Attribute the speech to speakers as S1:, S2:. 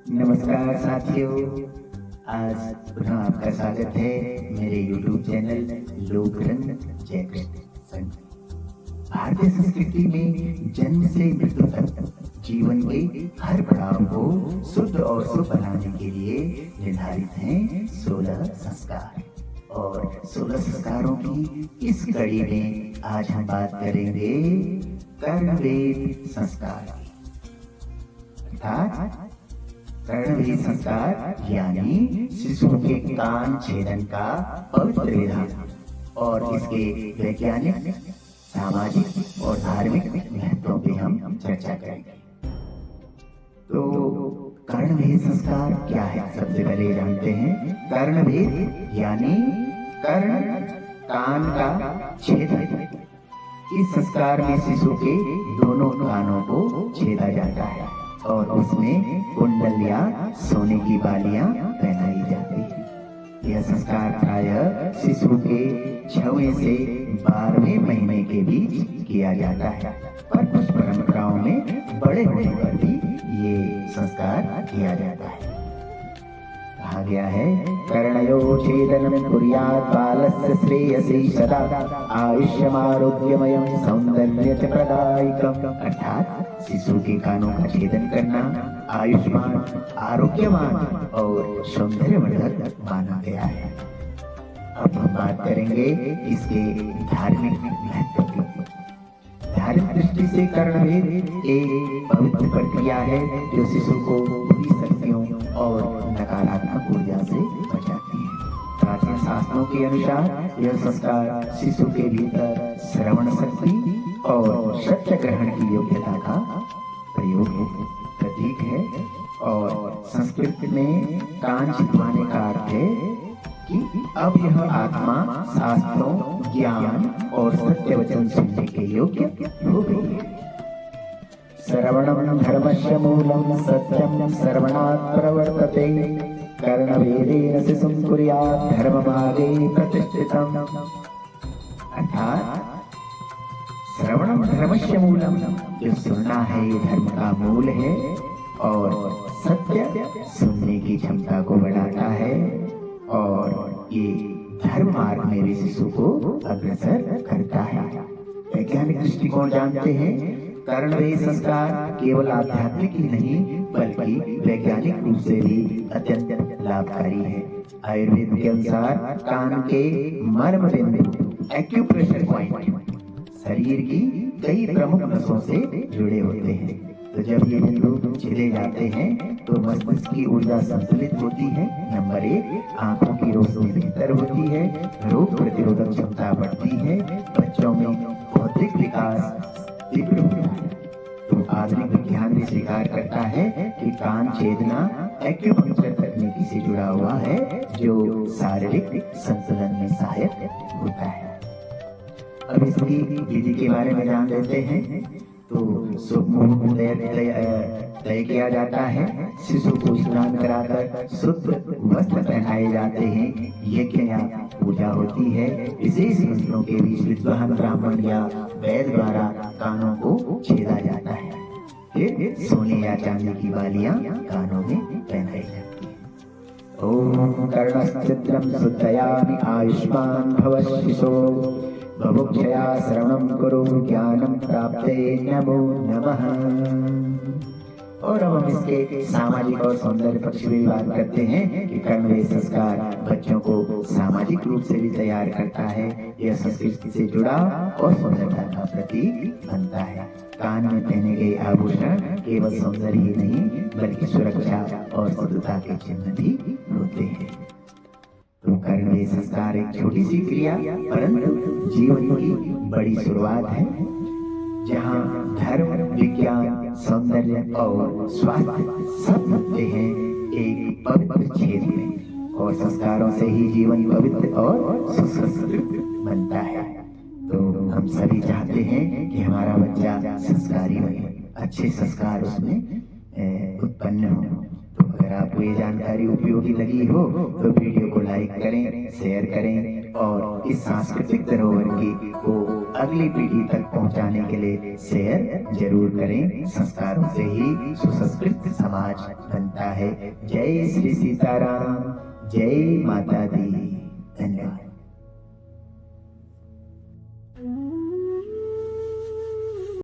S1: नमस्कार साथियों, आज पुनः आपका स्वागत है मेरे YouTube चैनल लोकरंग जयकृष्ण संघ। भारतीय संस्कृति में जन्म से मृत्यु तक जीवन के हर पड़ाव को शुद्ध और शुभ बनाने के लिए निर्धारित हैं 16 संस्कार। और 16 संस्कारों की इस कड़ी में आज हम बात करेंगे कर्णवेद संस्कार की। अर्थात कर्णवेद संस्कार यानी शिशु के कान छेदन का पवित्र विधान और इसके वैज्ञानिक, सामाजिक और धार्मिक महत्वों पे हम चर्चा करेंगे। तो कर्णवेद संस्कार क्या है, सबसे पहले जानते हैं। कर्णवेद यानी कर्ण, कान का छेदन। इस संस्कार में शिशु के दोनों कानों को छेदा जाता है और उसमें कुंडल या सोने की बालियां पहनाई जाती है। यह संस्कार प्रायः शिशु के 6वें से 12वें महीने के बीच किया जाता है, पर कुछ परंपराओं में बड़े होने पर भी ये संस्कार किया जाता है। कहा गया है, कर्णयो छेदनं कुर्यात् बालस्य श्रेयसी सदा आयुष्यमारोग्यमयं सौंदर्यच प्रदायकम्। अर्थात शिशु के कानों का छेदन करना आयुष्मान, आरोग्यवान और सौंदर्यवर्धक माना गया है। अब हम बात करेंगे इसके धार्मिक महत्व की। धार्मिक दृष्टि से कर्णवेद एक पवित्र प्रक्रिया है जो शिशु को बुरी शक्तियों और नकारात्मक ऊर्जा से बचाती है। प्राचीन शास्त्रों के अनुसार यह संस्कार शिशु के भीतर श्रवण शक्ति और सत्य ग्रहण की योग्यता का प्रतीक है। और संस्कृत में कान छिपवाने का अर्थ है कि अब यह आत्मा शास्त्रों, ज्ञान और सत्य वचन सुनने के योग्य हो गई है। श्रवणं धर्मस्य मूलं सत्यं श्रवणात् प्रवर्तते कर्णवेदेन शिशुं कुर्यात् धर्ममार्गे प्रतिष्ठितम्। अर्थात श्रवणं धर्मस्य मूलम, जो सुनना है ये धर्म का मूल है और सत्य सुनने की क्षमता को बढ़ाता है और ये धर्म मार्ग में भी शिशु को अग्रसर करता है। वैज्ञानिक दृष्टिकोण जानते हैं, कर्णवेद संस्कार केवल आध्यात्मिक ही नहीं बल्कि वैज्ञानिक रूप से भी अत्यंत लाभकारी है। आयुर्वेद के अनुसार कान के मर्म बिंदु एक्यूप्रेशर पॉइंट शरीर की कई प्रमुख नसों से जुड़े होते हैं। तो जब ये बिंदु छिले जाते हैं तो मस्तिष्क की ऊर्जा संतुलित होती है। नंबर 1, आंखों की रोशनी बेहतर होती है, रोग प्रतिरोधक क्षमता बढ़ती है, बच्चों में बौद्धिक विकास तीव्र होता है। तो आधुनिक विज्ञान भी स्वीकार करता है कि कान छेदना एक्यूपंक्चर तकनीकी से जुड़ा हुआ है जो शारीरिक संतुलन में सहायक होता है। अब इसकी विधि के बारे में जान लेते हैं। तो मुंह तय किया जाता है, शिशु को स्नान कराकर शुद्ध वस्त्र पहनाए जाते हैं, यज्ञ या पूजा होती है। विशेष वस्त्रों के बीच विद्वान ब्राह्मण या वैद्य द्वारा कानों को छेदा जाता है। फिर सोने या चांदी की बालियां कानों में पहनाई जाती है। ओम कर्णश्चित्रं शुद्धयामि आयुष्मान भव शिशो बभुक्षया श्रवणं कुरु ज्ञानं प्राप्ते नमो नमः। और अब हम इसके सामाजिक और सौंदर्य पक्ष में बात करते हैं कि कर्णवेद संस्कार बच्चों को सामाजिक रूप से भी तैयार करता है। यह संस्कृति से जुड़ा और सुंदरता का प्रतीक बनता है। कान में पहने गए आभूषण केवल सौंदर्य ही नहीं बल्कि सुरक्षा और शुद्धता के चिन्ह भी होते हैं। तो कर्णवेद संस्कार एक छोटी सी क्रिया परंतु जीवन की बड़ी शुरुआत है, जहाँ धर्म, विज्ञान, सौंदर्य और स्वास्थ्य सब मिलते हैं एक पवित्र छेद में। और संस्कारों से ही जीवन पवित्र और सुसंस्कृत बनता है। तो हम सभी चाहते हैं कि हमारा बच्चा संस्कारी बने, अच्छे संस्कार उसमें उत्पन्न हो। तो अगर आपको ये जानकारी उपयोगी लगी हो तो वीडियो को लाइक करें, शेयर करें और इस सांस्कृतिक धरोहर की को अगली पीढ़ी तक पहुंचाने के लिए शेयर जरूर करें। संस्कारों से ही सुसंस्कृत समाज बनता है। जय श्री सीताराम, जय माता दी। धन्यवाद।